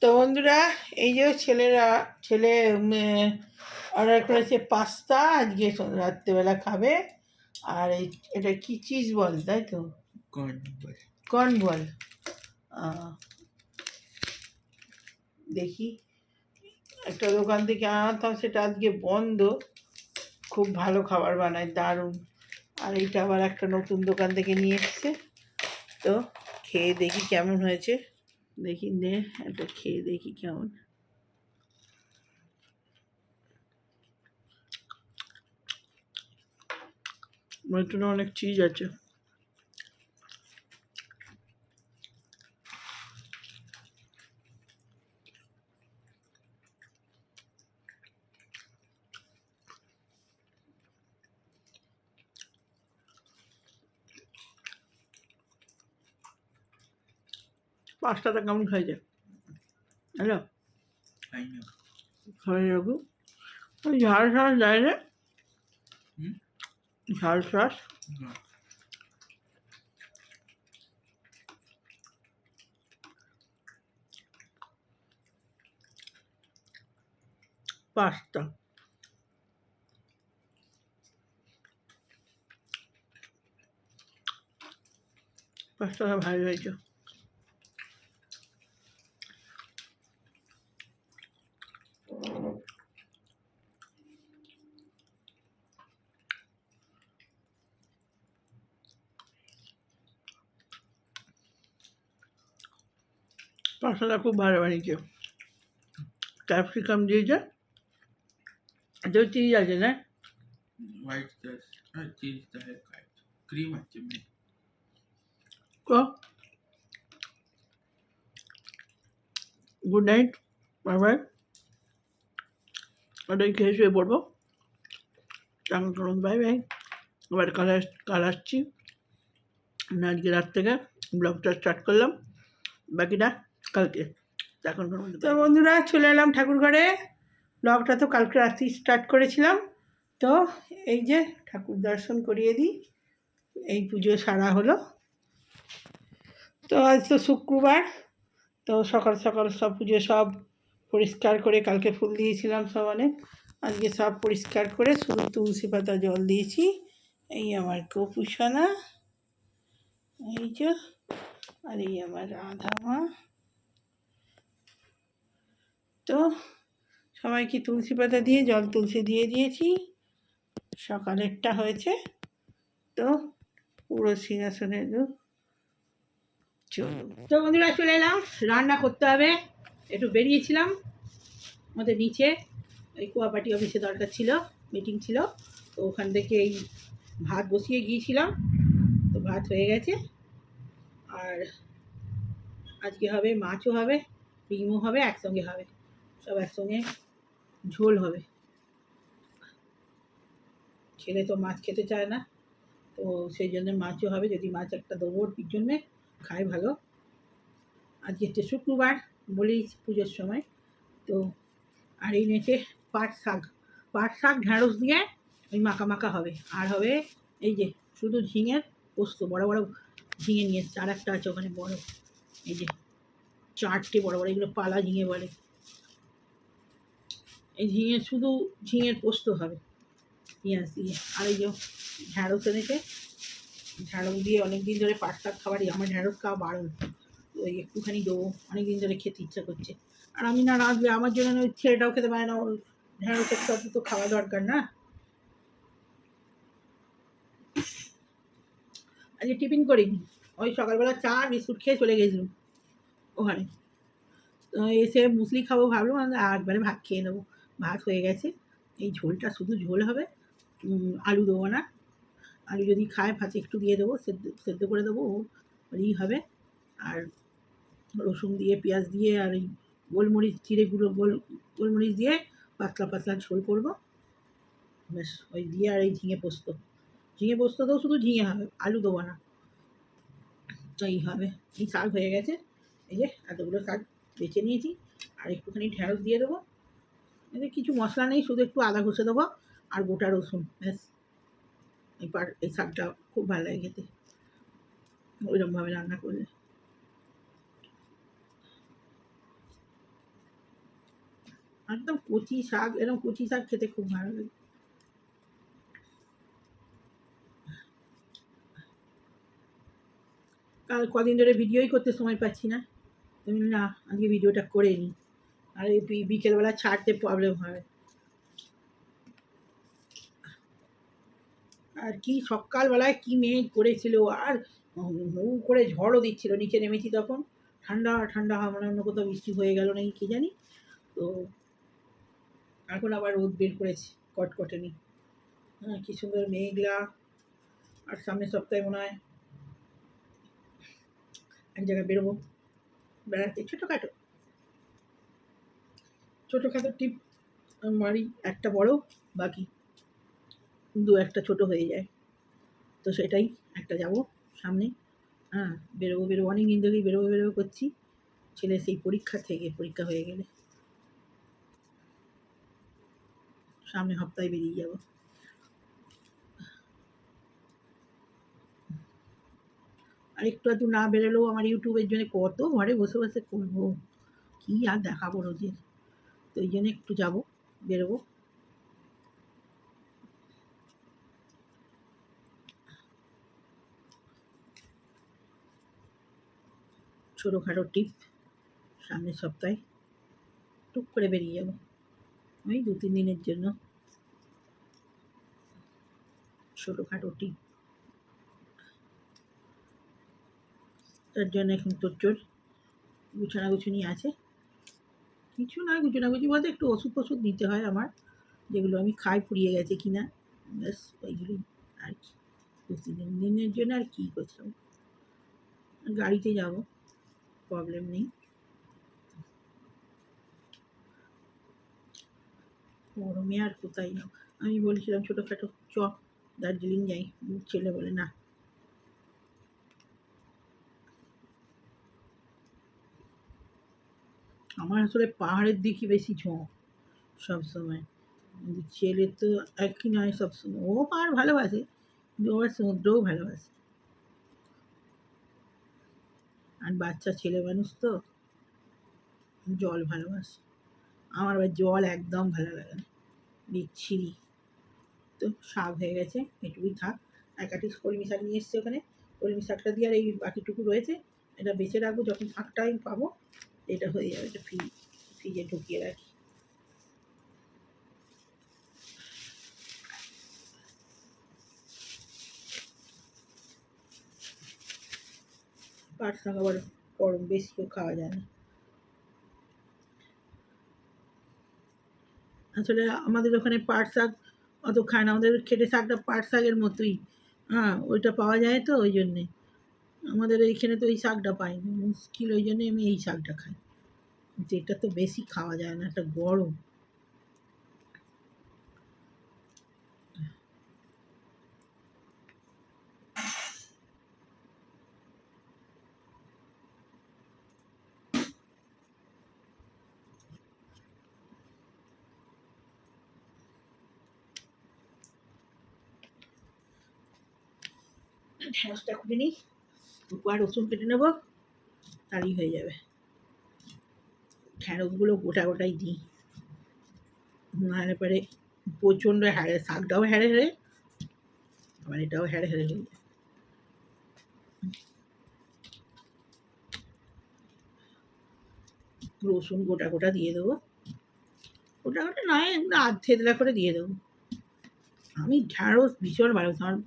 তো বন্ধুরা, এই যে ছেলে অর্ডার করেছে পাস্তা, আজকে রাত্রেবেলা খাবে। আর এটা কি চিজ বল, তাই তো? Corn ball. দেখি, একটা দোকান থেকে আনতাম, সেটা আজকে বন্ধ। খুব ভালো খাবার বানায়, দারুণ। আর এইটা আবার একটা নতুন দোকান থেকে নিয়ে এসছে। তো খেয়ে দেখি কেমন হয়েছে। দেখি নে, এটা খেয়ে দেখি কেমন। এখানে অনেক চিজ আছে। পাস্তাটা কেমন খাইছে? হ্যালো, খাই রাখু। ওই ঝাল শ্বাস দেয় রে, ঝাল শ্বাস। পাস্তা পাস্তাটা ভালো হয়েছে। পাস্তাটা খুব ভালো বানিয়েছে। ক্যাপসিকাম দিয়েছে, এতেও চিজ আছে না? হোয়াইট সস আর চিজটা ক্রিম আছে। তো গুড নাইট, বাই বাই। ওটাই খেয়ে শুয়ে পড়বো। Bye bye. আবার কাল আসছি। আজকে রাত থেকে ব্লগটা স্টার্ট করলাম, বাকিটা কালকে। এখন তো বন্ধুরা, চলে এলাম ঠাকুর ঘরে। ব্লগটা তো কালকে রাত্রি স্টার্ট করেছিলাম। তো এই যে ঠাকুর দর্শন করিয়ে দিই, এই পুজো সারা হলো। তো আজ তো শুক্রবার, তো সকাল সকাল সব পুজো সব পরিষ্কার করে, কালকে ফুল দিয়েছিলাম সব অনেক, আজকে সব পরিষ্কার করে শুধু তুলসী পাতা জল দিয়েছি। এই আমার গোপুসোনা, এই যে, আর এই আমার রাধা মা। তো সবাইকে তুলসী পাতা দিয়ে জল তুলসী দিয়ে দিয়েছি। সকালেরটা হয়েছে। তো পুরো সিংহাসনে চলুন। তো বন্ধুরা, চলে এলাম, রান্না করতে হবে। একটু বেরিয়েছিলাম আমাদের নিচে, ওই কোয়াপাটি অফিসে দরকার ছিল, মিটিং ছিল। তো ওখান থেকে এই ভাত বসিয়ে গিয়েছিলাম। তো ভাত হয়ে গেছে। আর আজকে হবে, মাছও হবে, ডিমও হবে, একসঙ্গে হবে, সব একসঙ্গে ঝোল হবে। ছেলে তো মাছ খেতে চায় না, তো সেই জন্য মাছও হবে। যদি মাছ একটা দেবো ওর জন্যে, খায় ভালো। আজকে হচ্ছে শুক্রবার বলেই পুজোর সময়। তো আর এই নেচে পাট শাক ঢ্যাঁড়স দিয়ে ওই মাখা মাখা হবে। আর হবে এই যে শুধু ঝিঙের পোস্ত, বড় বড় ঝিঙে নিয়ে এসছে, আর একটা আছে ওখানে বড়, এই যে 4টে বড় বড়, এগুলো পালা ঝিঙে বলে। এই শুধু ঝিঙের পোস্ত হবে পেঁয়াজ দিয়ে। আর এই যে ঢ্যাঁড়স এনেছে, ঢ্যাঁড়স দিয়ে অনেকদিন ধরে পাট শাক খাবারই, আমার ঢ্যাঁড়স খাওয়া বারণ। ওই একটুখানি দেবো, অনেকদিন ধরে খেতে ইচ্ছা করছে। আর আমি না রাঁধলে আমার জন্য ওই ছেলেটাও খেতে পারে না, ওর ঢ্যাঁড়সের সাথে তো খাওয়া দরকার না। আজকে টিফিন করিনি, ওই সকালবেলা চা বিস্কুট খেয়ে চলে গেছিলাম ওখানে। এসে মুসলি খাবো ভাবলাম, একবারে ভাত খেয়ে নেবো। ভাত হয়ে গেছে, এই ঝোলটা শুধু ঝোল হবে, আলু দেবো না। আলু যদি খায় ভাতে একটু দিয়ে দেবো, সেদ্ধ করে দেবো, ওই হবে। আর রসুন দিয়ে, পেঁয়াজ দিয়ে, আর এই গোলমরিচ চিড়ে গুঁড়ো, গোলমরিচ দিয়ে পাতলা পাতলা ঝোল করবো, ব্যাস। ওই দিয়ে আর এই ঝিঙে পোস্ত তো শুধু ঝিঙে হবে, আলু দেবো না। তো এই হবে। এই শাক হয়ে গেছে, এই যে এতগুলো শাক বেছে নিয়েছি। আর একটুখানি ঢ্যাঁড়স দিয়ে দেবো। এতে কিছু মশলা নেই, শুধু একটু আদা ঘষে দেবো আর গোটা রসুন, ব্যাস। এই শাকটা খুব ভালো লাগে খেতে ওইরকমভাবে রান্না করলে। একদম কচি শাক, এরকম কচি শাক খেতে খুব ভালো লাগে। কাল কদিন ধরে ভিডিওই করতে সময় পাচ্ছি না, তুমি না আজকে ভিডিওটা করে নিই। আর এই বিকেলবেলা ছাড়তে প্রবলেম হয়। আর কি সকালবেলায় কি মেঘ করেছিল, আর হু করে ঝড়ও দিচ্ছিল, নিচে নেমেছি তখন ঠান্ডা ঠান্ডা হাওয়া, মানে অন্য কোথাও বৃষ্টি হয়ে গেল নাকি কি জানি। তো এখন আবার রোদ বের করেছে কটকটানি। হ্যাঁ, কি সুন্দর মেঘলা। আর সামনের সপ্তাহে মনে হয় এক জায়গায় বেরোবো বেড়াতে, ছোটোখাটো ছোটোখাটো টিপ মারি, একটা বড় বাকি দু একটা ছোট হয়ে যায়। তো সেটাই একটা যাব সামনে। হ্যাঁ, বেরোবো বেরোবো অনেক দিন ধরেই বেরোবো বেরোবো করছি। ছেলে সেই পরীক্ষা থেকে, পরীক্ষা হয়ে গেলে সামনে সপ্তাহে বেরিয়ে যাব। আর একটু আধটু না বেরোলেও আমার ইউটিউবের জন্য কত ঘরে বসে বসে করবো, কী আর দেখাবো রোজের। তো এই জন্য একটু যাবো, বেরোবো। ছোটোখাটো টিপ সামনের সপ্তাহে টুক করে বেরিয়ে যাবো, ওই 2-3 দিনের জন্য ছোটোখাটো টিপ। তার জন্য এখন তোর গুছানাগুছুনি আছে। কিছু না, গুছানাগুছি বলতে একটু ওষুধ ফষুধ নিতে হয় আমার, যেগুলো আমি খাই পুড়িয়ে গেছে কিনা, ব্যাস ওইগুলোই আর কি। 2-3 দিনের জন্য আর কী করছিলাম, গাড়িতে যাব, প্রবলেম নেই। গরমে আর কোথায় যাও। আমি বলেছিলাম ছোটোখাটো দার্জিলিং যাই, ছেলে বলে না। আমার আসলে পাহাড়ের দিকে বেশি ঝোঁক সবসময়। ছেলে তো একই নয় সবসময়, ও পাহাড় ভালোবাসে কিন্তু ও আবার সমুদ্রও ভালোবাসে। আর বাচ্চা ছেলে মানুষ তো জল ভালোবাসে, আমার আবার জল একদম ভালো লাগে না, বিচ্ছিরি। তো শাক হয়ে গেছে, এটুকুই থাক। এক আটি কলমি শাক নিয়ে এসছে ওখানে, কলমি শাকটা দিয়ে আর এই বাকিটুকু রয়েছে, এটা বেছে রাখবো, যখন ফাঁক টাইম পাবো এটা হয়ে যাবে। এটা ফ্রিজে ঢুকিয়ে রাখি। পাট শাক আবার গরম বেশিও খাওয়া যায় না। আসলে আমাদের ওখানে পাট শাক অত খায় না, আমাদের খেটে শাকটা পাট শাকের মতোই। হ্যাঁ, ওইটা পাওয়া যায় তো ওই জন্যে। আমাদের এইখানে তো ওই শাকটা পাই না, মুশকিল, ওই জন্যে আমি এই শাকটা খাই। কিন্তু এটা তো বেশি খাওয়া যায় না, একটা গরম। ঢ্যাঁড়সটা খুলে নিই, আর রসুন কেটে নেবো, তাহলেই হয়ে যাবে। ঢ্যাঁড়সগুলো গোটা গোটাই দিই, নাহলে পরে প্রচণ্ড হ্যাড়ে, শাকটাও হ্যাড়ে হ্যাড়ে, আবার এটাও হ্যাড়ে হ্যাড়ে হয়ে যায়। রসুন গোটা গোটা দিয়ে দেবো, গোটা গোটা নয় আধ থেতলা করে দিয়ে দেবো। আমি ঢ্যাঁড়স ভীষণ ভালোবাসি, আমার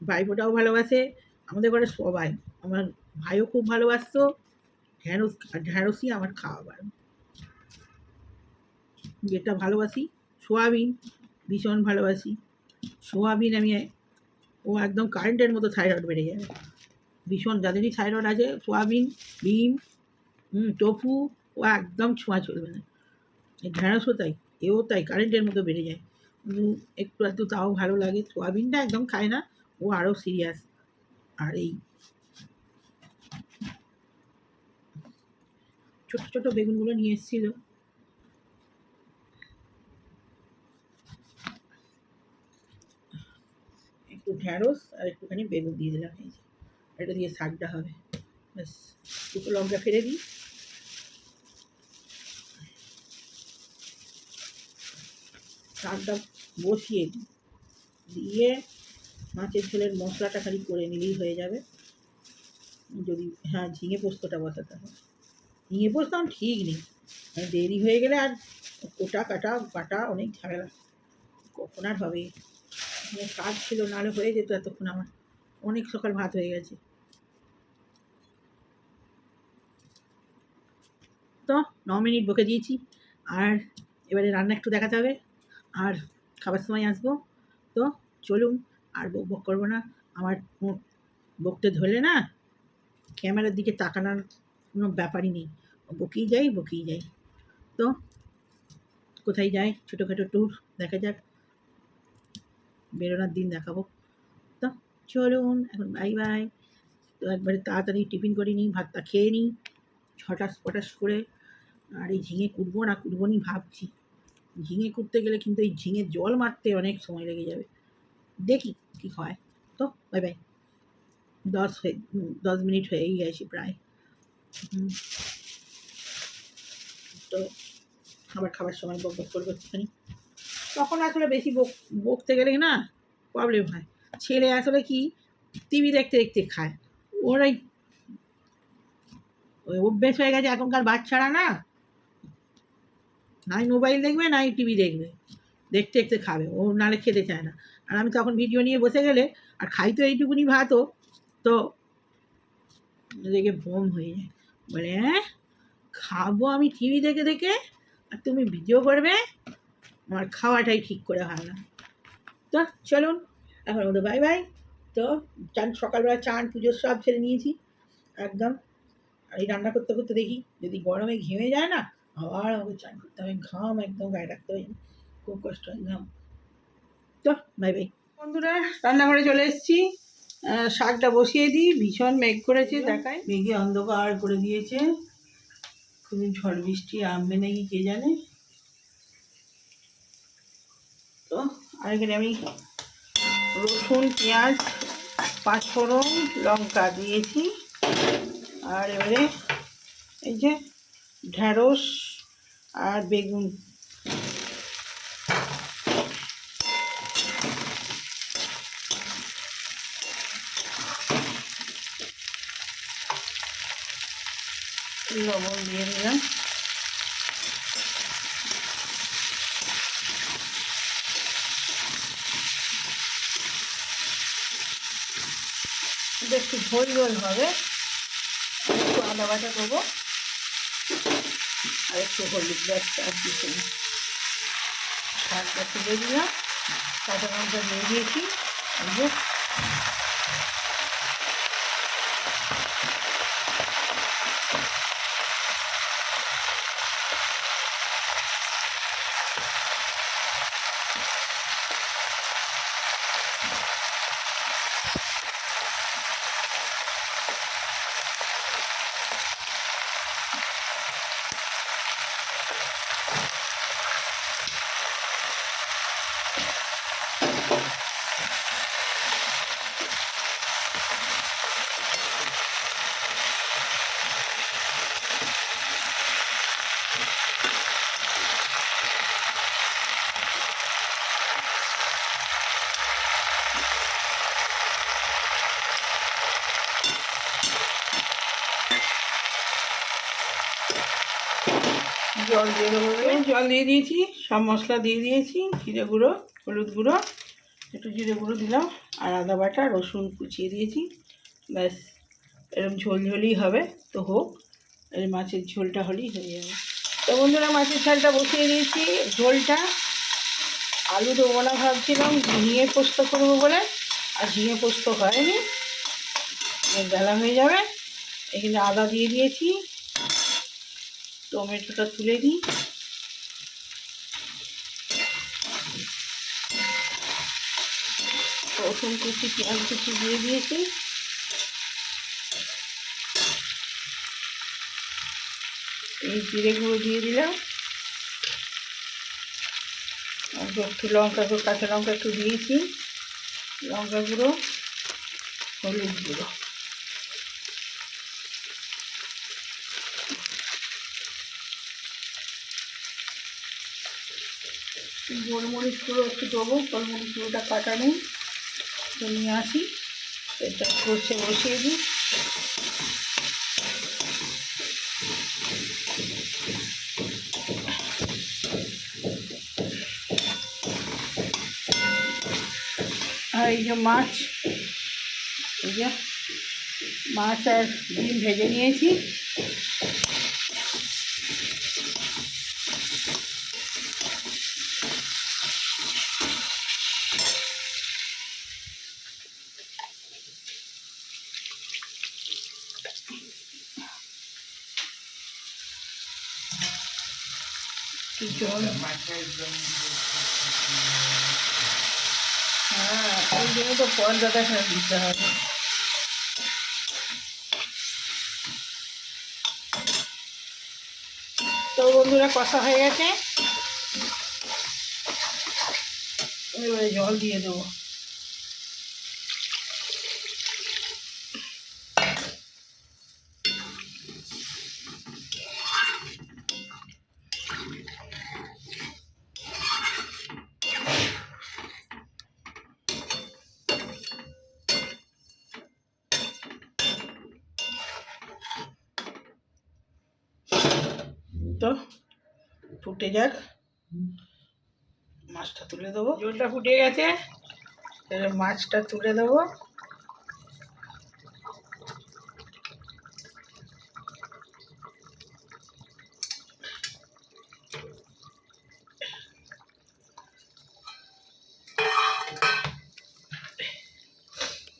ভাইপোটাও ভালোবাসে, আমাদের ঘরে সবাই। আমার ভাইও খুব ভালোবাসতো ঢ্যাঁড়স, আর ঢ্যাঁড়সই আমার খাওয়াবার। যেটা ভালোবাসি সোয়াবিন, ভীষণ ভালোবাসি সোয়াবিন। আমি ও একদম কারেন্টের মতো থাইরয়েড বেড়ে যাবে, ভীষণ, যাদেরই থাইরয়েড আছে সোয়াবিন, ডিম, টোফু, ও একদম ছোঁয়া চলবে না। এই ঢ্যাঁড়সও তাই, এও তাই, কারেন্টের মতো বেড়ে যায়। একটু একটু তাও ভালো লাগে, সোয়াবিনটা একদম খায় না, ও আরও সিরিয়াস। আর এই ছোটো ছোটো বেগুনগুলো নিয়ে এসেছিলো, একটু ঢ্যাঁড়স আর একটুখানি বেগুন দিয়ে দিলাম, এই যে এটা দিয়ে শাকটা হবে। ব্যাস, দুটো লঙ্কা ফেলে দিই। শাকটা বসিয়ে দিই, দিয়ে মাছের ঝোলের মশলাটা খালি করে নিলেই হয়ে যাবে। যদি হ্যাঁ ঝিঙে পোস্তটা বসাতে হবে, ঝিঙে পোস্ত আমার ঠিক নেই, মানে দেরি হয়ে গেলে আর কোটা কাটা বাটা অনেক ঝামেলা, কখন আর হবে। কাজ ছিল, নাহলে হয়ে যেত এতক্ষণ, আমার অনেক সকাল ভাত হয়ে গেছে। তো 9 মিনিট বকে দিয়েছি, আর এবারে রান্না একটু দেখাতে হবে, আর খাবার সময় আসবো। তো চলুন, আর বক বক করবো না। আমার বকতে ধরলে না ক্যামেরার দিকে তাকানোর কোনো ব্যাপারই নেই, বকেই যাই। তো কোথায় যাই, ছোটোখাটো ট্যুর দেখা যাক, বেরোনোর দিন দেখাবো। তো চলুন এখন, বাই বাই। তো একবারে তাড়াতাড়ি টিফিন করে নিই, ভাতটা খেয়ে নিই ছটাস পটাস করে। আর এই ঝিঙে কুটবো না কুটবো নি ভাবছি, ঝিঙে কুটতে গেলে কিন্তু এই ঝিঙের জল মারতে অনেক সময় লেগে যাবে, দেখি কী হয়। তো বাই বাই। 10 মিনিট হয়েই গেছে প্রায়। তো আবার খাবার সময় বক বক করবো একটুখানি, তখন আসলে বেশি বকতে গেলে না প্রবলেম হয়। ছেলে আসলে কি টিভি দেখতে দেখতে খায়, ওরাই ওই অভ্যেস হয়ে গেছে এখনকার বাচ্চারা না, নাই মোবাইল দেখবে নাই টিভি দেখবে, দেখতে দেখতে খাবে ও, নাহলে খেতে চায় না। আর আমি তখন ভিডিও নিয়ে বসে গেলে, আর খাই তো এইটুকুনি ভাতও, তো দেখে বোম হয়ে যায়, বলে হ্যাঁ খাবো আমি টিভি দেখে দেখে, আর তুমি ভিডিও করবে, আমার খাওয়াটাই ঠিক করে হয় না। তো চলুন এখন ওদের বাই বাই। তো সকালবেলা চান পুজোর সব ছেড়ে নিয়েছি একদম। আর এই রান্না করতে করতে দেখি যদি গরমে ঘেমে যায় না, আবার আমাকে চান করতে হবে, ঘাম একদম গায়ে রাখতে হবে, খুব কষ্ট হয় ঘাম। তো বাই বাই বন্ধুরা, রান্নাঘরে চলে এসেছি, শাকটা বসিয়ে দিই। ভীষণ মেঘ করেছে, দেখায় মেঘে অন্ধকার করে দিয়েছে, খুবই ঝড় বৃষ্টি আসবে নাকি কে জানে। তো আর এখানে আমি রসুন পেঁয়াজ পাঁচফোড়ন লঙ্কা দিয়েছি, আর এবারে এই যে ঢ্যাঁড়স আর বেগুন লবণ দিয়ে দিলাম। এটা একটু ঝোল ঝোল হবে, একটু আদা বাটা করবো, আর একটু হলুদ ব্যাগটা আর কিছু না। শাকটা তুলে দিলাম, কাঁচা লঙ্কা দিয়ে দিয়েছি, এই যে জল দিয়ে দেবো, জল দিয়ে দিয়েছি, সব মশলা দিয়ে দিয়েছি, জিরে গুঁড়ো হলুদ গুঁড়ো একটু জিরে গুঁড়ো দিলাম, আর আদা বাটা রসুন কুচিয়ে দিয়েছি, ব্যাস এরকম ঝোল ঝোলই হবে। তো হোক, এই মাছের ঝোলটা হলেই হয়ে যাবে। তো বন্ধুরা মাছের ঝালটা বসিয়ে দিয়েছি, ঝোলটা আলু দেবো না ভাবছিলাম, ঝিঙে পোস্ত করবো বলে, আর ঝিঙে পোস্ত হয়নি, বেলা হয়ে যাবে। এখানে আদা দিয়ে দিয়েছি, টমেটোটা তুলে দিই, রসুন কুচি পেঁয়াজ কুচি দিয়ে দিয়েছি, এই জিরে গুঁড়ো দিয়ে দিলাম, একটু লঙ্কা গুঁড়ো কাঁচা লঙ্কা একটু দিয়েছি, লঙ্কা গুঁড়ো হলুদ গুঁড়ো, গোলমরিচ গুঁড়ো একটু দেবো, গোলমরিচ গুঁড়োটা কাটা নেই, তো নিয়ে আসি, এটা সর্ষে বসিয়ে দিই। আর এই যে মাছ, এই যে মাছ আর ডিম ভেজে নিয়েছি। কি জল, হ্যাঁ ওই জন্য তো পর্দাটা দিতে হবে। তো বন্ধুরা কষা হয়ে গেছে, এবারে জল দিয়ে দেবো। তো ফুটে যাক, মাছটা তুলে দেবো। জলটা ফুটে গেছে, এবার মাছটা তুলে দেবো।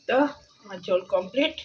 তো আমার ঝোল কমপ্লিট।